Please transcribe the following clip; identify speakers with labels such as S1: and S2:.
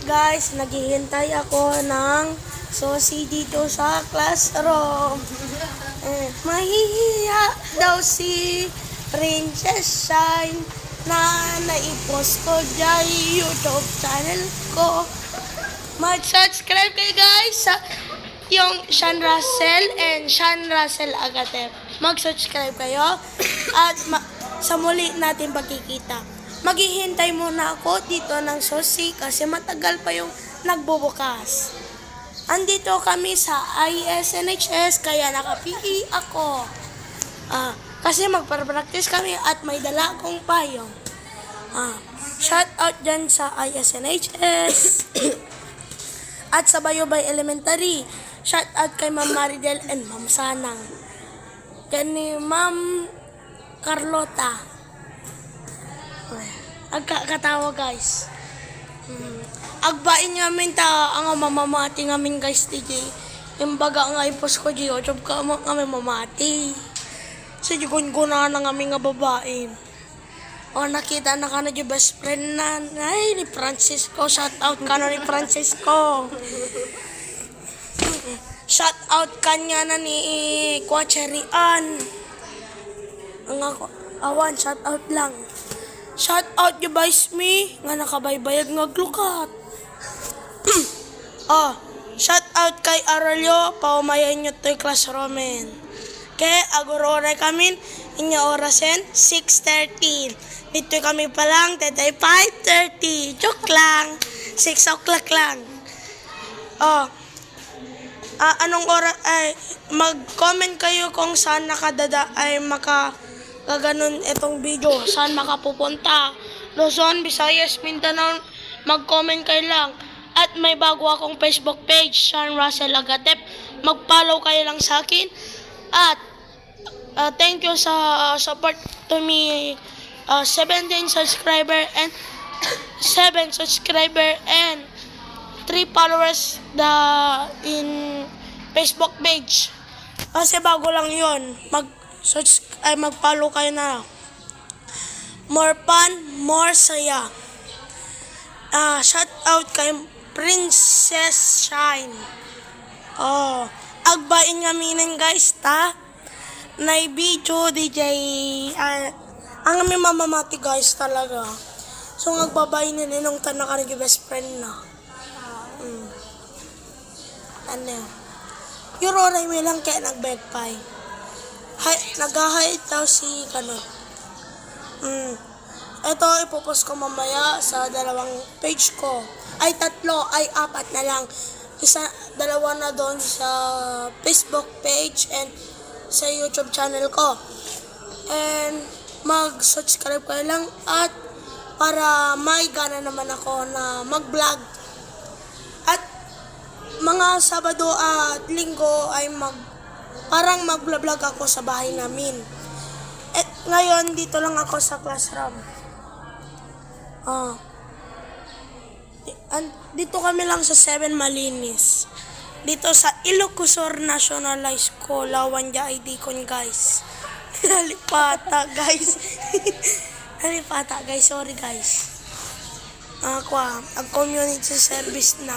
S1: Guys, naghihintay ako ng susi dito sa classroom. Mahihiya daw si Princess Shine na naipost ko dyan YouTube channel ko. Mag-subscribe kayo guys sa yung Sean Russell and Sean Russell Agatep. Mag-subscribe kayo at sa muli natin pagkikita. Maghihintay muna ako dito ng susi kasi matagal pa yung nagbubukas. Andito kami sa ISNHS kaya naka-PE ako. Kasi magpa-practice kami at may dala akong payong. Shout out dyan sa ISNHS. At sa Bayobay Elementary. Shout out kay Ma'am Maridel and Ma'am Sanang. Kani Ma'am Carlota. Agkakatawa guys. Agbain namin ta ang mamamati ngamin guys DJ. Imbaga nga ipos ko di YouTube ka kami mamati. Sa jukon ko na ngamin nga babae. Nakita na ka na yung best friend na ni Francisco. Shout out ka na ni Francisco. Shout out kanya na ni Quacherian. Ang ako, awan, shout out lang. Shout out you guys me nga nakabaybayag nga glukat. Shout out kay Aralio paumayan nyo to'y classroomen. Kaya aguroray kami inya orasen 6:13. Dito kami pa lang tetay 5:30. Joke lang. 6 o'clock lang. Anong oras ay mag-comment kayo kung saan nakadada ay gaganon itong video, saan makapupunta. Luzon, Visayas, Mindanao, mag-comment kayo lang. At may bago akong Facebook page, Sean Russell Agatep. Mag-follow kayo lang sa akin. At thank you sa support to me. 17 subscriber and 7 subscriber and 3 followers in Facebook page. Kasi bago lang yon, mag-follow kayo na. More fun, more saya. Shout out kay Princess Shine. Agbain nga minin guys ta. Nay video DJ. Ang aming mamamati guys talaga. So agbabain na ninong tanaka ng best friend na. Yuroray may lang kaya nagbegpay. Nag-hide daw si Ito ipopost ko mamaya sa dalawang page ko. Ay 3, ay 4 na lang. Dalawa na doon sa Facebook page and sa YouTube channel ko. And mag-subscribe kayo lang at para may gana naman ako na mag-vlog. At mga Sabado at Linggo ay parang mag-vlog ako sa bahay namin. At ngayon dito lang ako sa classroom. Dito kami lang sa 7 Malinis. Dito sa Ilocosur National High School, Lawanja ID kon guys. Halipata guys. Halipata guys, sorry guys. Ang community service na.